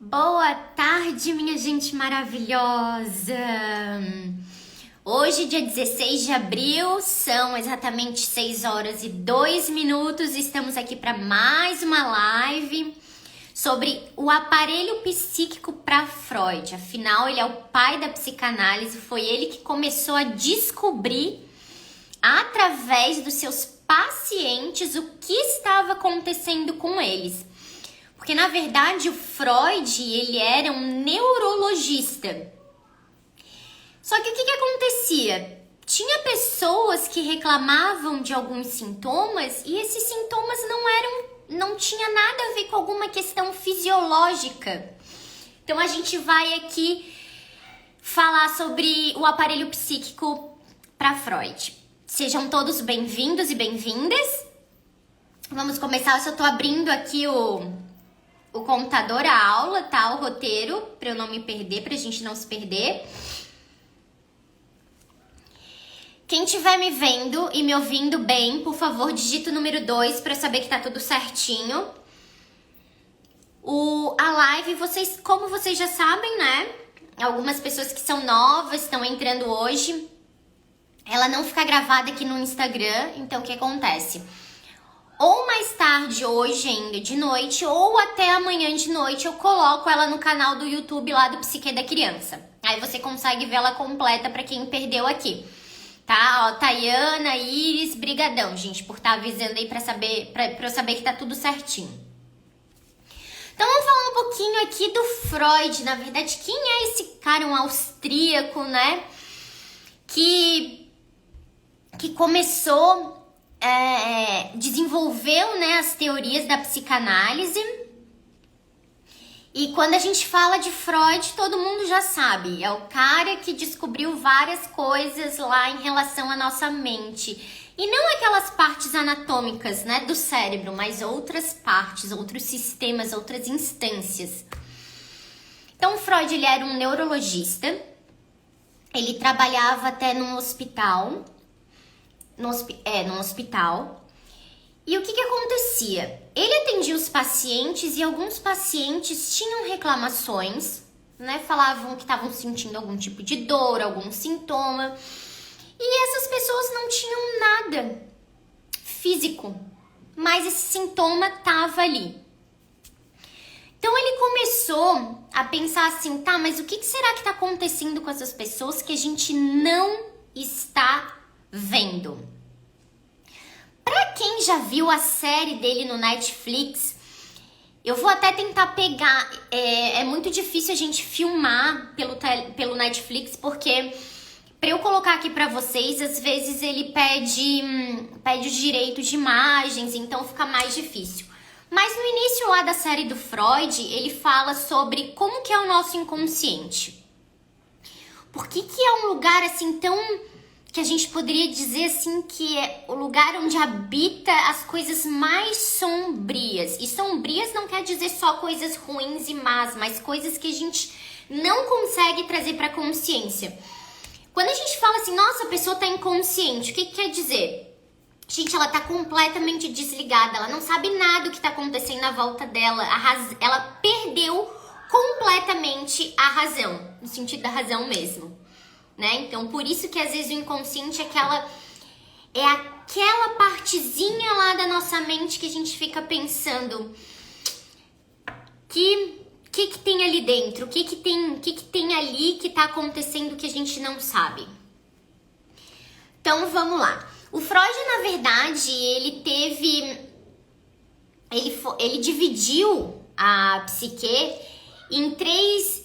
Boa tarde, minha gente maravilhosa! Hoje, dia 16 de abril, são exatamente 6 horas e 2 minutos. Estamos aqui para mais uma live sobre o aparelho psíquico para Freud. Afinal, ele é o pai da psicanálise, foi ele que começou a descobrir, através dos seus pacientes, o que estava acontecendo com eles. Porque, na verdade, o Freud, ele era um neurologista. Só que o que acontecia? Tinha pessoas que reclamavam de alguns sintomas e esses sintomas não tinha nada a ver com alguma questão fisiológica. Então, a gente vai aqui falar sobre o aparelho psíquico para Freud. Sejam todos bem-vindos e bem-vindas. Vamos começar. Eu só tô abrindo aqui o computador, a aula, tá? O roteiro, para eu não me perder, pra gente não se perder. Quem estiver me vendo e me ouvindo bem, por favor, digita o número 2 para saber que tá tudo certinho. A live, como vocês já sabem, né? Algumas pessoas que são novas estão entrando hoje. Ela não fica gravada aqui no Instagram, então o que acontece? Ou mais tarde, hoje ainda de noite, ou até amanhã de noite, eu coloco ela no canal do YouTube lá do Psique da Criança. Aí você consegue ver ela completa pra quem perdeu aqui. Tá? Ó, Tayana, Iris, brigadão, gente, por estar avisando aí pra eu saber que tá tudo certinho. Então vamos falar um pouquinho aqui do Freud. Na verdade, quem é esse cara, um austríaco, né? Que começou... desenvolveu, né, as teorias da psicanálise. E quando a gente fala de Freud, todo mundo já sabe. É o cara que descobriu várias coisas lá em relação à nossa mente. E não aquelas partes anatômicas, né, do cérebro, mas outras partes, outros sistemas, outras instâncias. Então, Freud, ele era um neurologista. Ele trabalhava até num hospital. Num hospital. E o que acontecia? Ele atendia os pacientes e alguns pacientes tinham reclamações, né? Falavam que estavam sentindo algum tipo de dor, algum sintoma. E essas pessoas não tinham nada físico, mas esse sintoma estava ali. Então ele começou a pensar assim, tá, mas o que será que está acontecendo com essas pessoas que a gente não está vendo? Pra quem já viu a série dele no Netflix, eu vou até tentar pegar, é muito difícil a gente filmar pelo Netflix, porque pra eu colocar aqui pra vocês, às vezes ele pede os direitos de imagens, então fica mais difícil. Mas no início lá da série do Freud, ele fala sobre como que é o nosso inconsciente. Por que é um lugar assim tão... que a gente poderia dizer assim que é o lugar onde habita as coisas mais sombrias. E sombrias não quer dizer só coisas ruins e más, mas coisas que a gente não consegue trazer para a consciência. Quando a gente fala assim, nossa, a pessoa tá inconsciente, o que quer dizer? Gente, ela tá completamente desligada, ela não sabe nada do que tá acontecendo na volta dela, ela perdeu completamente a razão, no sentido da razão mesmo. Né? Então, por isso que às vezes o inconsciente é aquela partezinha lá da nossa mente que a gente fica pensando que tem ali dentro, o que tem ali que tá acontecendo que a gente não sabe. Então, vamos lá. O Freud, na verdade, ele dividiu a psique em três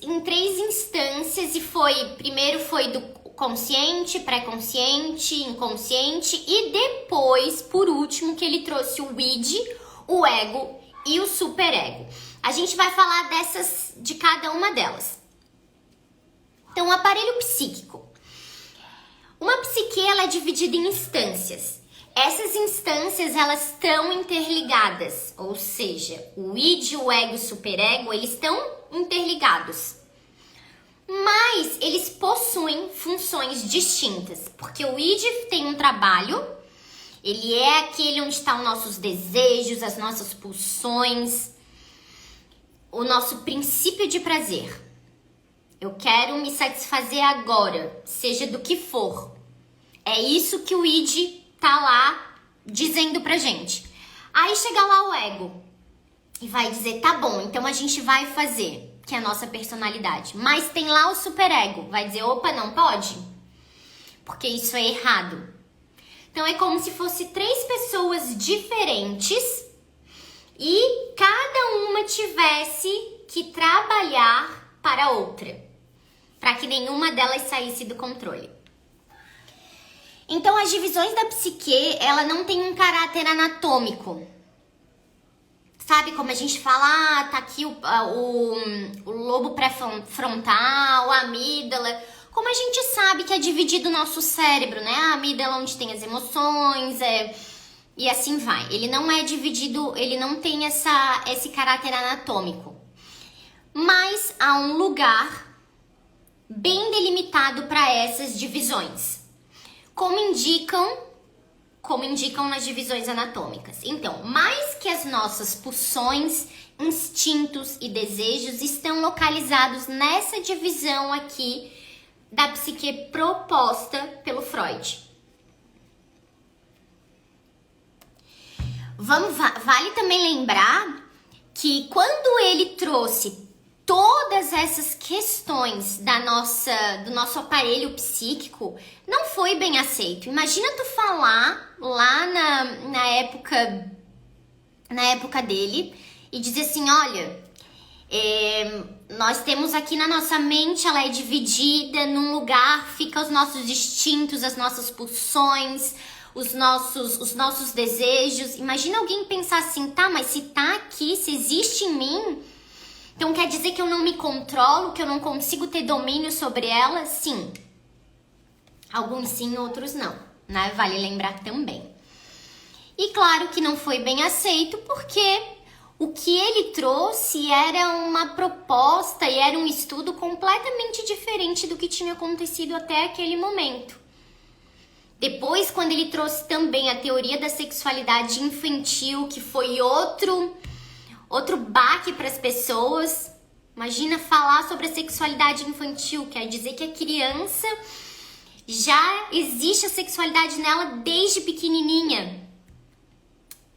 instâncias e primeiro foi do consciente, pré-consciente, inconsciente e depois, por último, que ele trouxe o id, o ego e o superego. A gente vai falar de cada uma delas. Então, o aparelho psíquico. Uma psique, ela é dividida em instâncias. Essas instâncias, elas estão interligadas, ou seja, o id, o ego e o superego, eles estão interligados. Mas eles possuem funções distintas, porque o id tem um trabalho, ele é aquele onde estão nossos desejos, as nossas pulsões. o nosso princípio de prazer. Eu quero me satisfazer agora, seja do que for. É isso que o id tá lá dizendo pra gente. Aí chega lá o ego e vai dizer, tá bom, então a gente vai fazer, que é a nossa personalidade. Mas tem lá o superego, vai dizer, opa, não pode, porque isso é errado. Então é como se fosse 3 pessoas diferentes e cada uma tivesse que trabalhar para a outra, para que nenhuma delas saísse do controle. Então as divisões da psique, ela não tem um caráter anatômico. Sabe como a gente fala, tá aqui o lobo pré-frontal, a amígdala. Como a gente sabe que é dividido o nosso cérebro, né? A amígdala onde tem as emoções, e assim vai. Ele não é dividido, ele não tem esse caráter anatômico. Mas há um lugar bem delimitado para essas divisões, como indicam nas divisões anatômicas. Então, mais que as nossas pulsões, instintos e desejos estão localizados nessa divisão aqui da psique proposta pelo Freud. Vale também lembrar que quando ele trouxe todas essas questões do nosso aparelho psíquico, não foi bem aceito. Imagina tu falar lá na época dele e dizer assim, olha, nós temos aqui na nossa mente, ela é dividida, num lugar fica os nossos instintos, as nossas pulsões, os nossos desejos. Imagina alguém pensar assim, tá, mas se tá aqui, se existe em mim, então quer dizer que eu não me controlo, que eu não consigo ter domínio sobre ela? Sim. Alguns sim, outros não, né? Vale lembrar também. E claro que não foi bem aceito, porque o que ele trouxe era uma proposta e era um estudo completamente diferente do que tinha acontecido até aquele momento. Depois, quando ele trouxe também a teoria da sexualidade infantil, que foi outro baque para as pessoas. Imagina falar sobre a sexualidade infantil, quer dizer que a criança já existe a sexualidade nela desde pequenininha.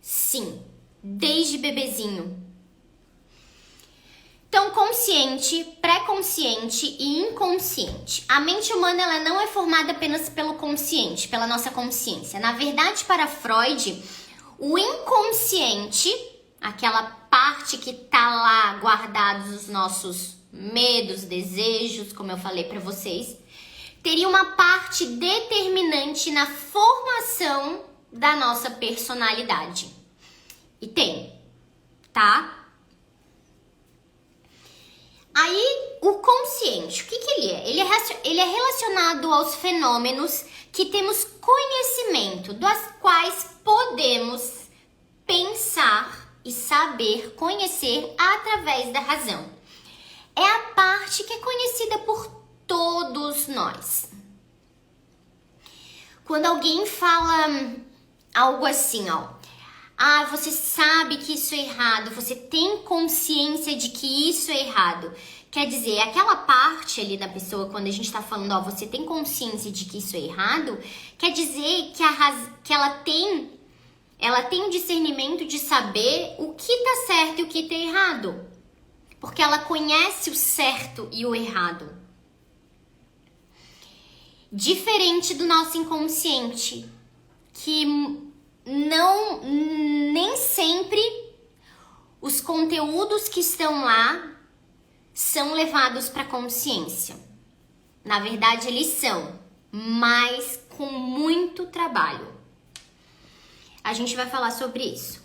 Sim, desde bebezinho. Então, consciente, pré-consciente e inconsciente. A mente humana ela não é formada apenas pelo consciente, pela nossa consciência. Na verdade, para Freud, o inconsciente, aquela parte que tá lá guardados os nossos medos, desejos, como eu falei para vocês, teria uma parte determinante na formação da nossa personalidade. E tem, tá? Aí, o consciente, o que ele é? Ele é relacionado aos fenômenos que temos conhecimento, dos quais podemos pensar e saber conhecer através da razão. É a parte que é conhecida por todos nós. Quando alguém fala algo assim, ó, você sabe que isso é errado, você tem consciência de que isso é errado. Quer dizer, aquela parte ali da pessoa, quando a gente tá falando, você tem consciência de que isso é errado, quer dizer que ela tem o discernimento de saber o que tá certo e o que tá errado. Porque ela conhece o certo e o errado. Diferente do nosso inconsciente, que nem sempre os conteúdos que estão lá são levados para a consciência. Na verdade, eles são, mas com muito trabalho. A gente vai falar sobre isso.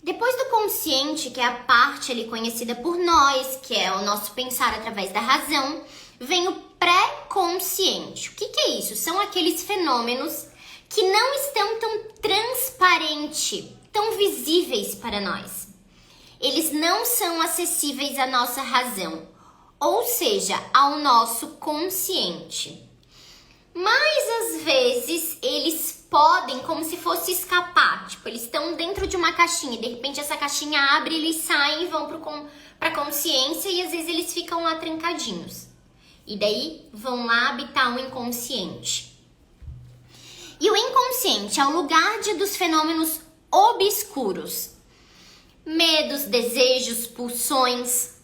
Depois do consciente, que é a parte ali conhecida por nós, que é o nosso pensar através da razão, vem o pré-consciente. O que é isso? São aqueles fenômenos que não estão tão transparentes, tão visíveis para nós. Eles não são acessíveis à nossa razão, ou seja, ao nosso consciente. Mas às vezes eles podem, como se fosse escapar. Tipo, eles estão dentro de uma caixinha e de repente essa caixinha abre, eles saem e vão pra consciência e às vezes eles ficam lá trancadinhos. E daí vão lá habitar o inconsciente. E o inconsciente é o lugar dos fenômenos obscuros. Medos, desejos, pulsões.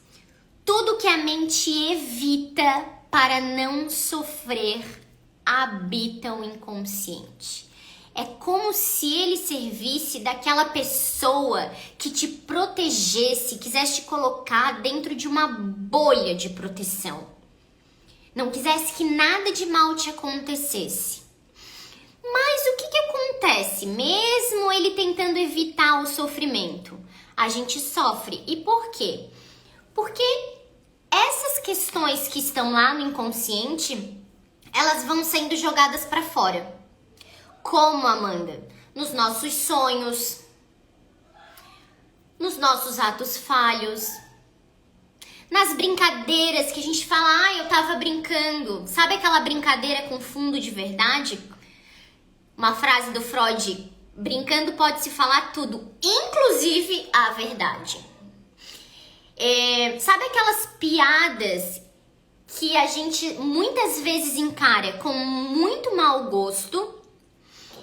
Tudo que a mente evita para não sofrer habita o inconsciente. É como se ele servisse daquela pessoa que te protegesse, quisesse te colocar dentro de uma bolha de proteção. Não quisesse que nada de mal te acontecesse. Mas o que acontece? Mesmo ele tentando evitar o sofrimento, a gente sofre. E por quê? Porque essas questões que estão lá no inconsciente, elas vão sendo jogadas para fora. Como, Amanda? Nos nossos sonhos, nos nossos atos falhos, nas brincadeiras que a gente fala, eu tava brincando. Sabe aquela brincadeira com fundo de verdade? Uma frase do Freud, brincando pode-se falar tudo, inclusive a verdade. Sabe aquelas piadas que a gente muitas vezes encara com muito mau gosto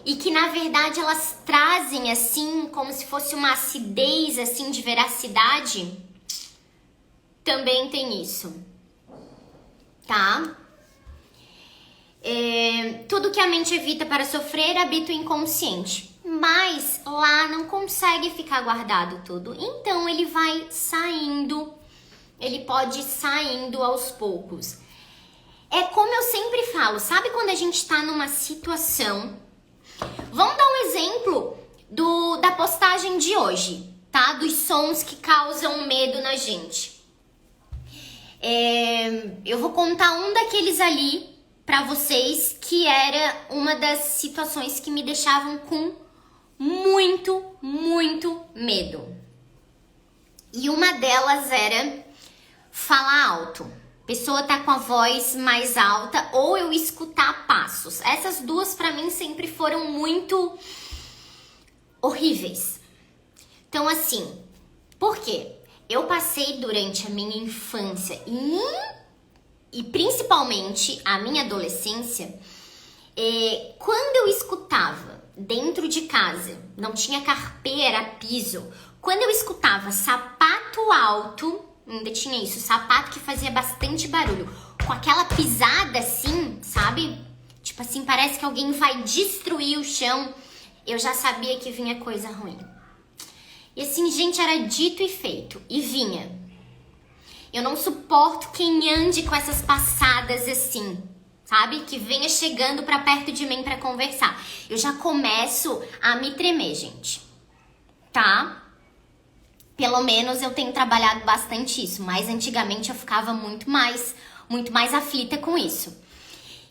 e que na verdade elas trazem assim como se fosse uma acidez assim de veracidade? Também tem isso, tá? Tudo que a mente evita para sofrer habita o inconsciente, mas lá não consegue ficar guardado tudo, então ele vai saindo, ele pode ir saindo aos poucos. É como eu sempre falo, sabe quando a gente tá numa situação, vamos dar um exemplo da postagem de hoje, tá? Dos sons que causam medo na gente. Eu vou contar um daqueles ali pra vocês, que era uma das situações que me deixavam com muito, muito medo. E uma delas era falar alto. A pessoa tá com a voz mais alta ou eu escutar passos. Essas duas pra mim sempre foram muito horríveis. Então assim, por quê? Eu passei durante a minha infância e principalmente a minha adolescência, quando eu escutava dentro de casa, não tinha carpê, era piso, quando eu escutava sapato alto, ainda tinha isso, sapato que fazia bastante barulho, com aquela pisada assim, sabe? Tipo assim, parece que alguém vai destruir o chão, eu já sabia que vinha coisa ruim. E assim, gente, era dito e feito, e vinha. Eu não suporto quem ande com essas passadas assim, sabe? Que venha chegando pra perto de mim pra conversar. Eu já começo a me tremer, gente, tá? Pelo menos eu tenho trabalhado bastante isso, mas antigamente eu ficava muito mais aflita com isso.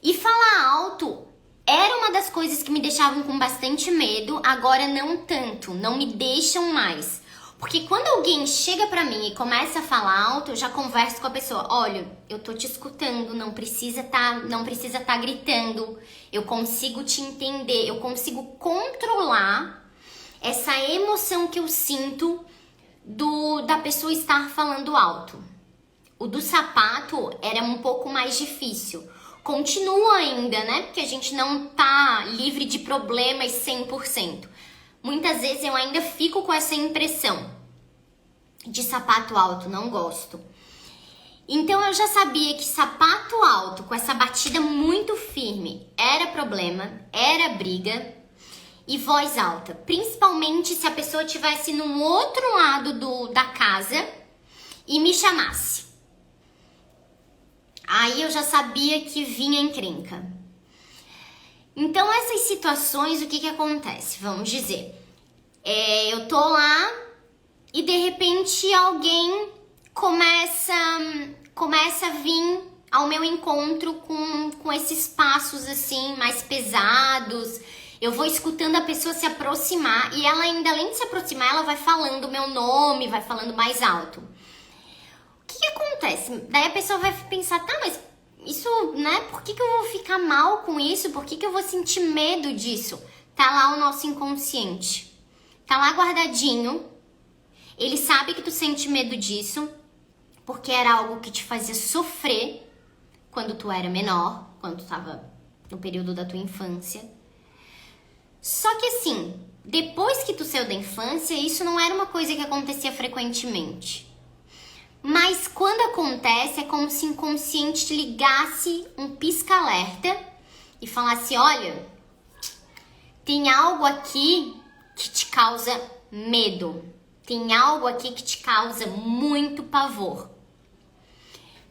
E falar alto era uma das coisas que me deixavam com bastante medo, agora não tanto, não me deixam mais. Porque quando alguém chega pra mim e começa a falar alto, eu já converso com a pessoa. Olha, eu tô te escutando, não precisa tá gritando. Eu consigo te entender, eu consigo controlar essa emoção que eu sinto da pessoa estar falando alto. O do sapato era um pouco mais difícil. Continua ainda, né? Porque a gente não tá livre de problemas 100%. Muitas vezes eu ainda fico com essa impressão de sapato alto, não gosto. Então eu já sabia que sapato alto com essa batida muito firme era problema, era briga. E voz alta, principalmente se a pessoa estivesse no outro lado da casa e me chamasse. Aí eu já sabia que vinha encrenca. Então essas situações, o que acontece? Vamos dizer, eu tô lá e de repente alguém começa a vir ao meu encontro com esses passos assim, mais pesados. Eu vou escutando a pessoa se aproximar e ela ainda, além de se aproximar, ela vai falando o meu nome, vai falando mais alto. O que acontece? Daí a pessoa vai pensar, tá, mas isso, né? Por que eu vou ficar mal com isso? Por que eu vou sentir medo disso? Tá lá o nosso inconsciente. Tá lá guardadinho. Ele sabe que tu sente medo disso, porque era algo que te fazia sofrer quando tu era menor, quando tu tava no período da tua infância. Só que assim, depois que tu saiu da infância, isso não era uma coisa que acontecia frequentemente. Mas quando acontece, é como se o inconsciente te ligasse um pisca-alerta e falasse, olha, tem algo aqui que te causa medo. Tem algo aqui que te causa muito pavor.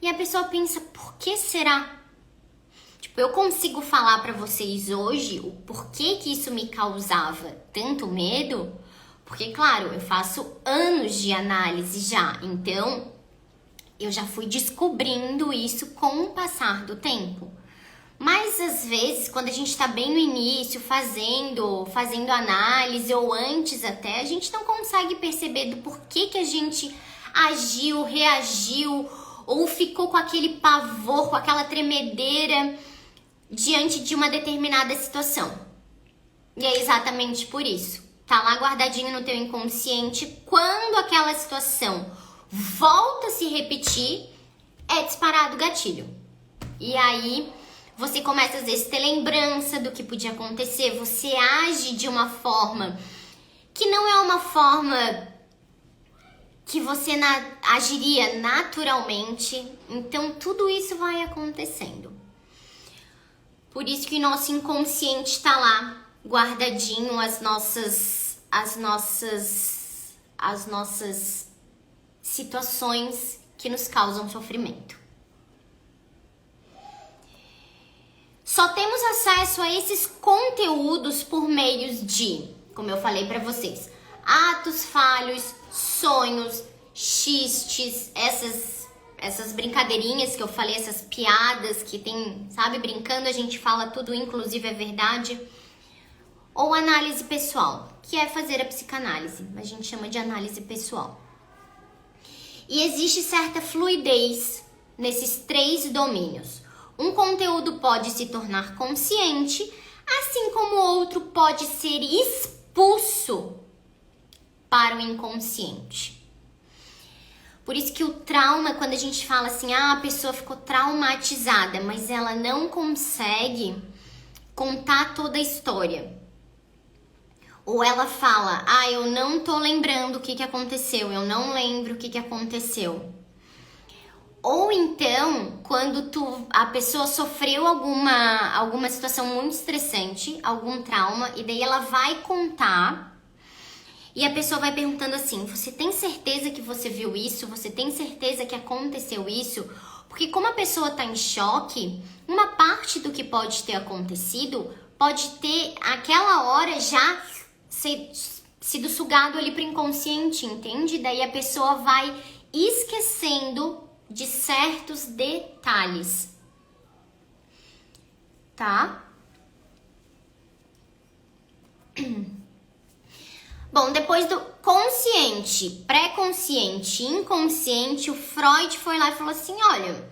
E a pessoa pensa, por que será? Tipo, eu consigo falar pra vocês hoje o porquê que isso me causava tanto medo? Porque, claro, eu faço anos de análise já. Então, eu já fui descobrindo isso com o passar do tempo. Mas, às vezes, quando a gente tá bem no início, fazendo análise, ou antes até, a gente não consegue perceber do porquê que a gente agiu, reagiu, ou ficou com aquele pavor, com aquela tremedeira diante de uma determinada situação. E é exatamente por isso. Tá lá guardadinho no teu inconsciente. Quando aquela situação volta a se repetir, é disparado o gatilho. E aí, você começa às vezes a ter lembrança do que podia acontecer. Você age de uma forma que não é uma forma que você agiria naturalmente. Então, tudo isso vai acontecendo. Por isso que o nosso inconsciente está lá, guardadinho as nossas situações que nos causam sofrimento. Só temos acesso a esses conteúdos por meios de, como eu falei para vocês, atos falhos, sonhos, xistes, essas brincadeirinhas que eu falei, essas piadas que tem, sabe, brincando a gente fala tudo, inclusive é verdade. Ou análise pessoal, que é fazer a psicanálise, a gente chama de análise pessoal. E existe certa fluidez nesses 3 domínios. Um conteúdo pode se tornar consciente, assim como o outro pode ser expulso para o inconsciente. Por isso que o trauma, quando a gente fala assim, a pessoa ficou traumatizada, mas ela não consegue contar toda a história. Ou ela fala, eu não tô lembrando o que aconteceu, eu não lembro o que aconteceu. Ou então, quando a pessoa sofreu alguma situação muito estressante, algum trauma, e daí ela vai contar, e a pessoa vai perguntando assim, você tem certeza que você viu isso? Você tem certeza que aconteceu isso? Porque como a pessoa tá em choque, uma parte do que pode ter acontecido, pode ter, aquela hora, já sido sugado ali pro inconsciente, entende? Daí a pessoa vai esquecendo de certos detalhes, tá? Bom, depois do consciente, pré-consciente, inconsciente, o Freud foi lá e falou assim, olha,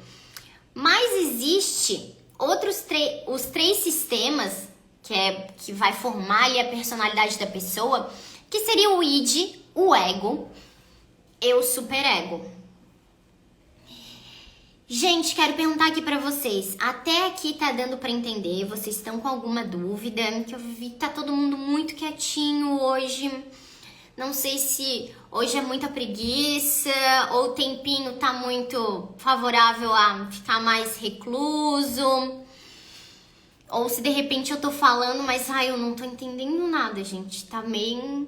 mas existe os 3 sistemas que vai formar ali a personalidade da pessoa, que seria o id, o ego e o superego. Gente, quero perguntar aqui pra vocês, até aqui tá dando pra entender? Vocês estão com alguma dúvida? Que eu vi que tá todo mundo muito quietinho hoje. Não sei se hoje é muita preguiça ou o tempinho tá muito favorável a ficar mais recluso. Ou se de repente eu tô falando, mas eu não tô entendendo nada, gente. Tá meio...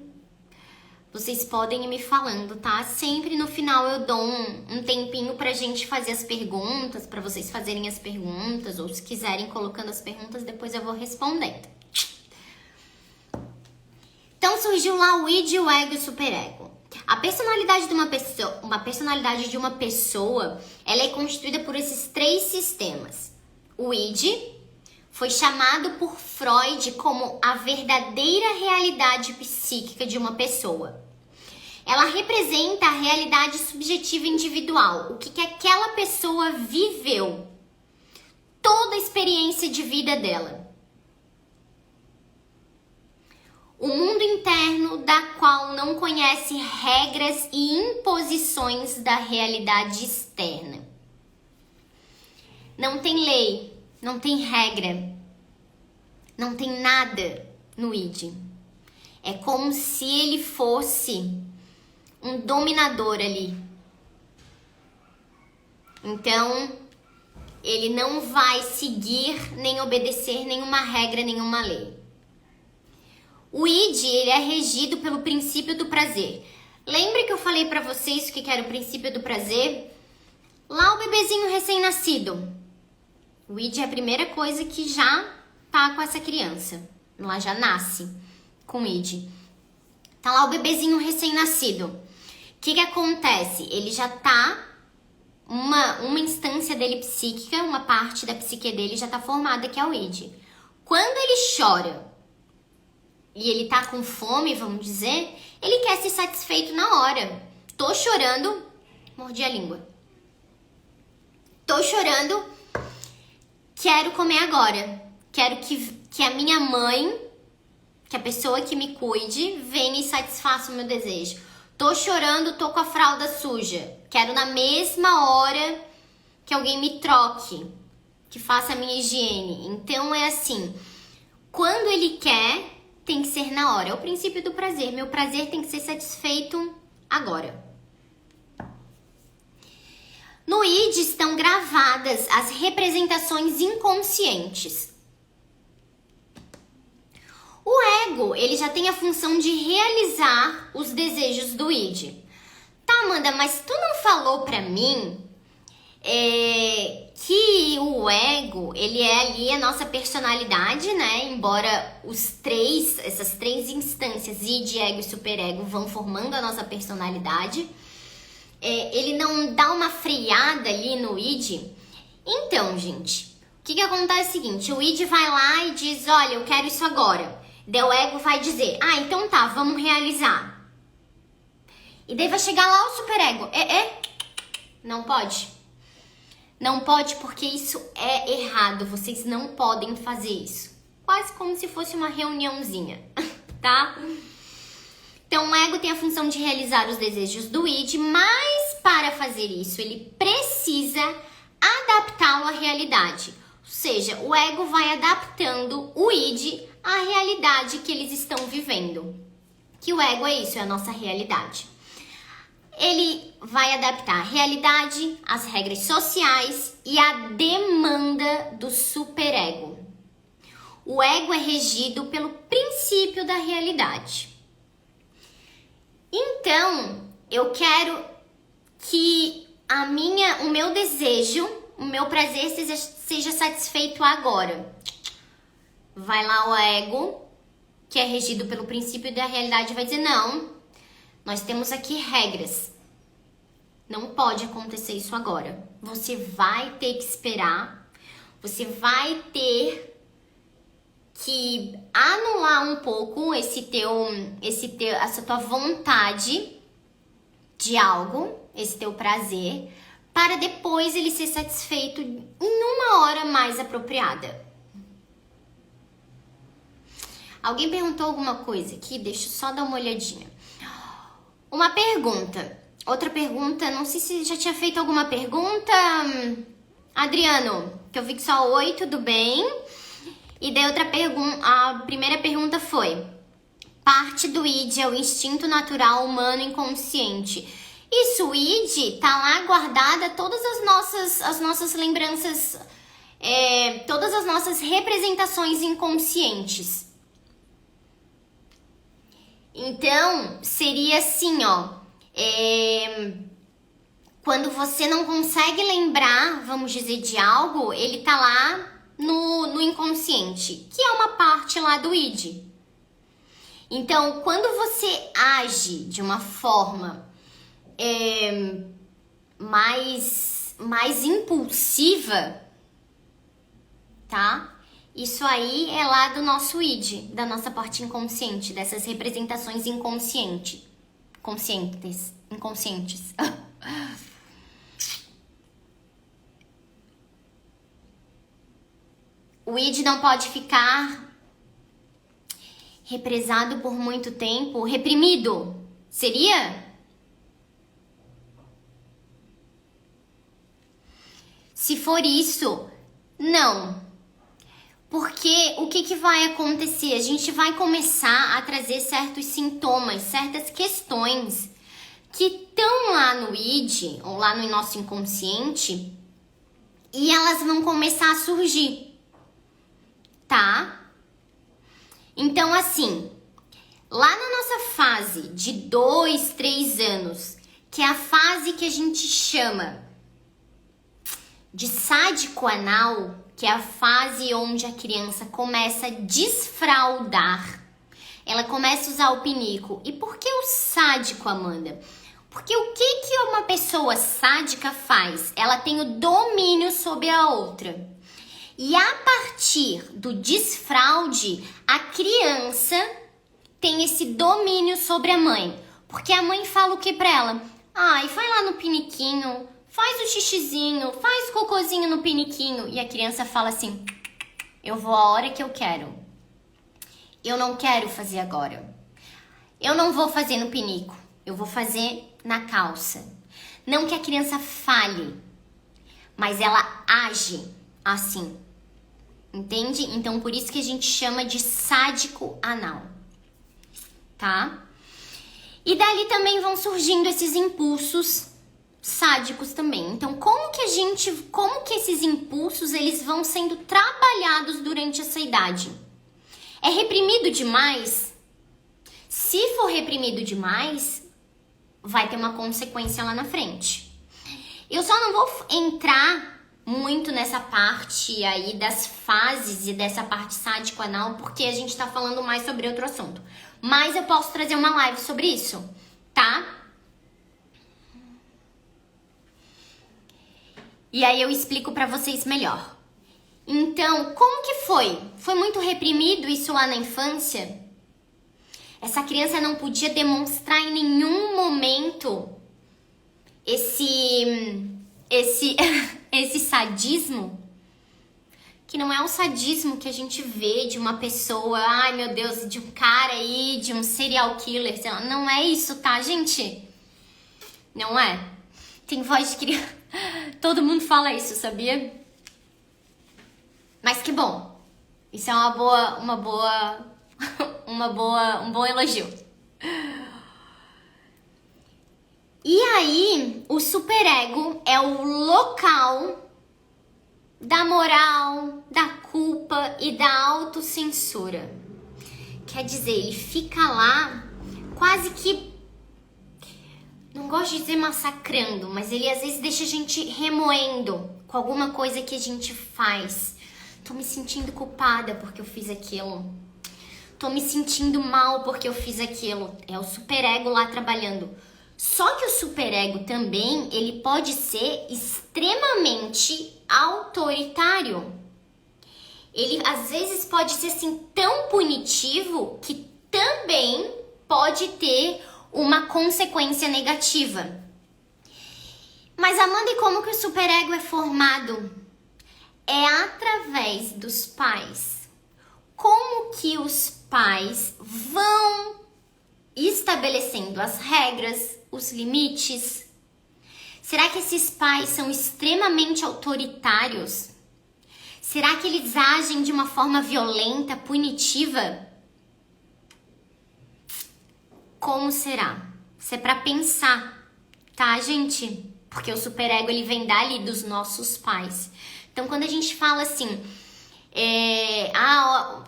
Vocês podem ir me falando, tá? Sempre no final eu dou um tempinho pra gente fazer as perguntas, pra vocês fazerem as perguntas, ou se quiserem colocando as perguntas, depois eu vou respondendo. Então surgiu lá o id, o ego e o superego. A personalidade de uma pessoa, ela é constituída por esses 3 sistemas. O id foi chamado por Freud como a verdadeira realidade psíquica de uma pessoa. Ela representa a realidade subjetiva individual, o que aquela pessoa viveu toda a experiência de vida dela. O mundo interno da qual não conhece regras e imposições da realidade externa. Não tem lei, não tem regra, não tem nada no id. É como se ele fosse um dominador ali. Então, ele não vai seguir nem obedecer nenhuma regra, nenhuma lei. O id, ele é regido pelo princípio do prazer. Lembra que eu falei pra vocês o que era o princípio do prazer? Lá o bebezinho recém-nascido. O id é a primeira coisa que já tá com essa criança. Ela já nasce com o id. Tá lá o bebezinho recém-nascido. O que acontece? Ele já tá, uma instância dele psíquica, uma parte da psique dele já tá formada, que é o id. Quando ele chora e ele tá com fome, vamos dizer, ele quer ser satisfeito na hora. Tô chorando, mordi a língua. Tô chorando, quero comer agora. Quero que a minha mãe, que a pessoa que me cuide, venha e satisfaça o meu desejo. Tô chorando, tô com a fralda suja. Quero na mesma hora que alguém me troque, que faça a minha higiene. Então é assim, quando ele quer, tem que ser na hora. É o princípio do prazer. Meu prazer tem que ser satisfeito agora. No id estão gravadas as representações inconscientes. O ego, ele já tem a função de realizar os desejos do id. Tá, Amanda, mas tu não falou pra mim que o ego, ele é ali a nossa personalidade, né? Embora essas três instâncias, id, ego e superego, vão formando a nossa personalidade, ele não dá uma freada ali no id. Então, gente, o que acontece é o seguinte, o id vai lá e diz, olha, eu quero isso agora. Daí o ego vai dizer, então tá, vamos realizar. E daí vai chegar lá o superego, não pode. Não pode porque isso é errado, vocês não podem fazer isso. Quase como se fosse uma reuniãozinha, tá? Então o ego tem a função de realizar os desejos do id, mas para fazer isso ele precisa adaptá-lo à realidade. Ou seja, o ego vai adaptando o id à realidade que eles estão vivendo. Que o ego é isso, é a nossa realidade. Ele vai adaptar a realidade, as regras sociais e a demanda do superego. O ego é regido pelo princípio da realidade. Então, eu quero que o meu desejo, o meu prazer seja satisfeito agora. Vai lá o ego, que é regido pelo princípio da realidade, vai dizer, não, nós temos aqui regras. Não pode acontecer isso agora. Você vai ter que esperar. Você vai ter que anular um pouco essa tua vontade de algo, esse teu prazer, para depois ele ser satisfeito em uma hora mais apropriada. Alguém perguntou alguma coisa aqui? Deixa eu só dar uma olhadinha. Uma pergunta. Outra pergunta, não sei se já tinha feito alguma pergunta. Adriano, que eu vi que só oi, tudo bem? E daí outra pergunta, a primeira pergunta foi: parte do id é o instinto natural humano inconsciente. Isso, o id tá lá guardada todas as nossas lembranças, todas as nossas representações inconscientes. Então, seria assim, ó. Quando você não consegue lembrar, vamos dizer, de algo, ele tá lá no inconsciente, que é uma parte lá do id. Então, quando você age de uma forma mais impulsiva, tá? Isso aí é lá do nosso id, da nossa parte inconsciente, dessas representações inconscientes. O id não pode ficar represado por muito tempo, reprimido. Seria? Se for isso, não. Porque o que vai acontecer? A gente vai começar a trazer certos sintomas, certas questões que estão lá no id, ou lá no nosso inconsciente, e elas vão começar a surgir, tá? Então, assim, lá na nossa fase de 2, 3 anos, que é a fase que a gente chama de sádico anal, que é a fase onde a criança começa a desfraldar, ela começa a usar o pinico. E por que o sádico, Amanda? Porque o que uma pessoa sádica faz? Ela tem o domínio sobre a outra. E a partir do desfraude, a criança tem esse domínio sobre a mãe. Porque a mãe fala o que pra ela? Ai, vai lá no piniquinho, faz o xixizinho, faz o cocôzinho no piniquinho. E a criança fala assim, eu vou a hora que eu quero. Eu não quero fazer agora. Eu não vou fazer no pinico, eu vou fazer na calça. Não que a criança fale, mas ela age assim. Entende? Então, por isso que a gente chama de sádico anal. Tá? E dali também vão surgindo esses impulsos sádicos também. Então, como que esses impulsos eles vão sendo trabalhados durante essa idade? É reprimido demais? Se for reprimido demais, vai ter uma consequência lá na frente. Eu só não vou entrar muito nessa parte aí das fases e dessa parte sádico-anal, porque a gente tá falando mais sobre outro assunto. Mas eu posso trazer uma live sobre isso, tá? E aí eu explico pra vocês melhor. Então, como que foi? Foi muito reprimido isso lá na infância? Essa criança não podia demonstrar em nenhum momento esse sadismo, que não é o sadismo que a gente vê de uma pessoa, ai meu Deus, de um cara aí, de um serial killer, sei lá. Não é isso, tá, gente? Não é. Tem voz de criança. Todo mundo fala isso, sabia? Mas que bom. Isso é um bom elogio. E aí, o superego é o local da moral, da culpa e da autocensura. Quer dizer, ele fica lá quase que, não gosto de dizer massacrando, mas ele às vezes deixa a gente remoendo com alguma coisa que a gente faz. Tô me sentindo culpada porque eu fiz aquilo. Tô me sentindo mal porque eu fiz aquilo. É o superego lá trabalhando. Só que o superego também, ele pode ser extremamente autoritário. Ele às vezes pode ser assim tão punitivo que também pode ter uma consequência negativa. Mas Amanda, e como que o superego é formado? É através dos pais. Como que os pais vão estabelecendo as regras, os limites? Será que esses pais são extremamente autoritários? Será que eles agem de uma forma violenta, punitiva? Como será? Isso é pra pensar, tá, gente? Porque o superego, ele vem dali dos nossos pais. Então, quando a gente fala assim,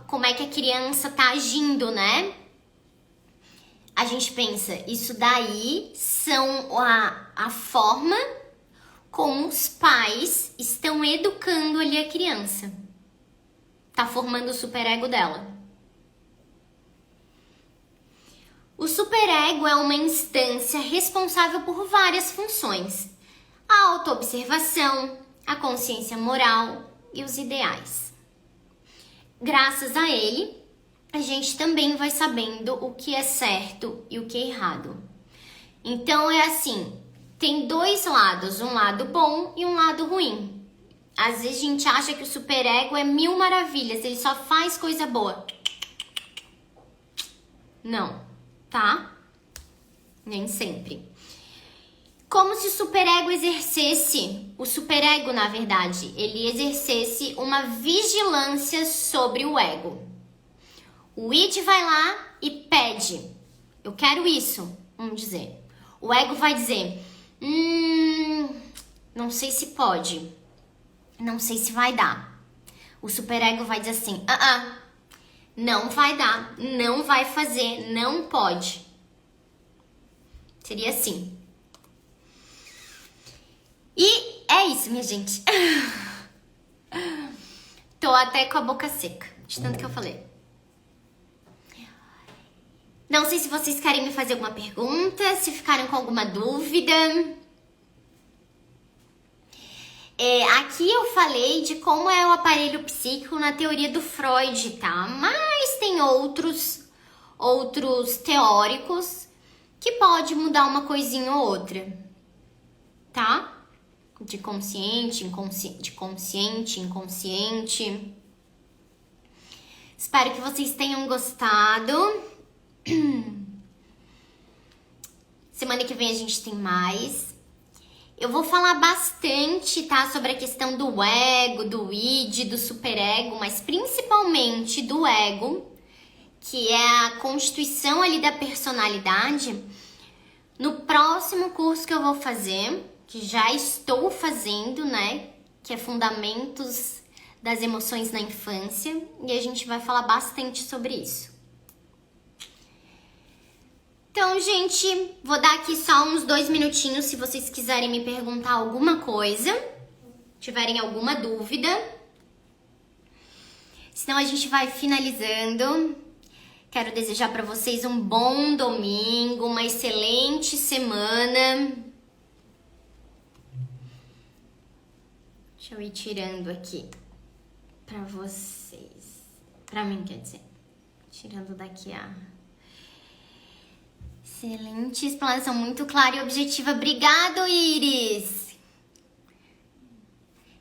como é que a criança tá agindo, né? A gente pensa, isso daí são a forma como os pais estão educando ali a criança. Tá formando o superego dela. O superego é uma instância responsável por várias funções. A autoobservação, a consciência moral e os ideais. Graças a ele, a gente também vai sabendo o que é certo e o que é errado. Então é assim, tem dois lados, um lado bom e um lado ruim. Às vezes a gente acha que o superego é mil maravilhas, ele só faz coisa boa. Não, tá? Nem sempre. Como se o superego exercesse, o superego, na verdade, ele exercesse uma vigilância sobre o ego. O id vai lá e pede, eu quero isso, vamos dizer. O ego vai dizer, não sei se pode, não sei se vai dar. O superego vai dizer assim, não vai dar, não vai fazer, não pode. Seria assim. E é isso, minha gente. Tô até com a boca seca, de tanto que eu falei. Não sei se vocês querem me fazer alguma pergunta, se ficaram com alguma dúvida. Aqui eu falei de como é o aparelho psíquico na teoria do Freud, tá? Mas tem outros teóricos que pode mudar uma coisinha ou outra, tá? De consciente, inconsciente. Espero que vocês tenham gostado. Semana que vem a gente tem mais. Eu vou falar bastante, tá? Sobre a questão do ego, do id, do superego, mas principalmente do ego, que é a constituição ali da personalidade, no próximo curso que eu vou fazer, que já estou fazendo, né? Que é Fundamentos das Emoções na Infância. E a gente vai falar bastante sobre isso. Então, gente, vou dar aqui só uns 2 minutinhos se vocês quiserem me perguntar alguma coisa. Tiverem alguma dúvida. Senão a gente vai finalizando. Quero desejar para vocês um bom domingo, uma excelente semana. Deixa eu ir tirando aqui pra vocês. Pra mim, quer dizer. Tirando daqui a... Excelente explanação, muito clara e objetiva. Obrigado, Iris!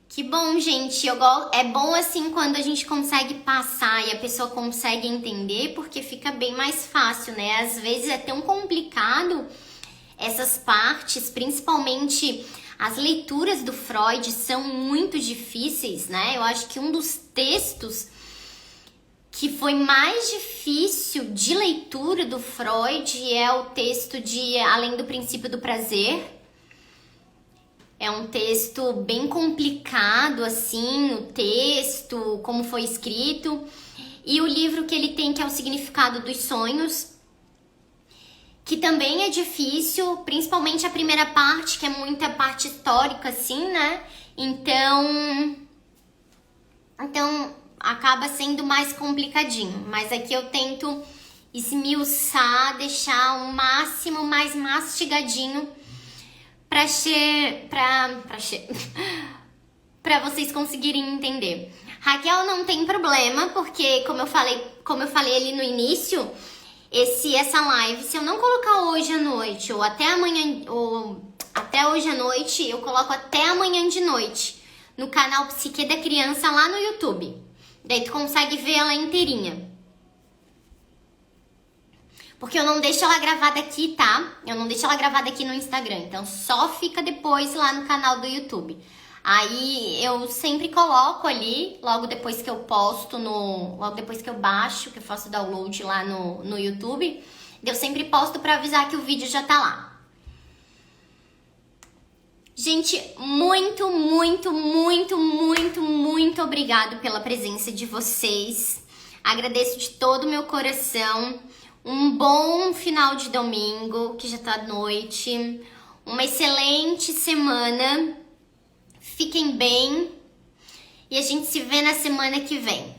Que bom, gente. É bom assim quando a gente consegue passar e a pessoa consegue entender, porque fica bem mais fácil, né? Às vezes é tão complicado essas partes, principalmente... As leituras do Freud são muito difíceis, né? Eu acho que um dos textos que foi mais difícil de leitura do Freud é o texto de Além do Princípio do Prazer. É um texto bem complicado, assim, o texto, como foi escrito. E o livro que ele tem, que é O Significado dos Sonhos, que também é difícil, principalmente a primeira parte, que é muita parte histórica, assim, né? Então acaba sendo mais complicadinho. Mas aqui eu tento esmiuçar, deixar o máximo mais mastigadinho pra vocês conseguirem entender. Raquel, não tem problema, porque como eu falei ali no início, essa live, se eu não colocar hoje à noite ou até amanhã, ou até hoje à noite, eu coloco até amanhã de noite no canal Psique da Criança lá no YouTube. Daí tu consegue ver ela inteirinha. Porque eu não deixo ela gravada aqui, tá? Eu não deixo ela gravada aqui no Instagram, então só fica depois lá no canal do YouTube. Aí eu sempre coloco ali, logo depois que eu posto, logo depois que eu baixo, que eu faço download lá no YouTube, eu sempre posto pra avisar que o vídeo já tá lá. Gente, muito, muito, muito, muito, muito obrigado pela presença de vocês. Agradeço de todo o meu coração. Um bom final de domingo, que já tá noite. Uma excelente semana. Fiquem bem e a gente se vê na semana que vem.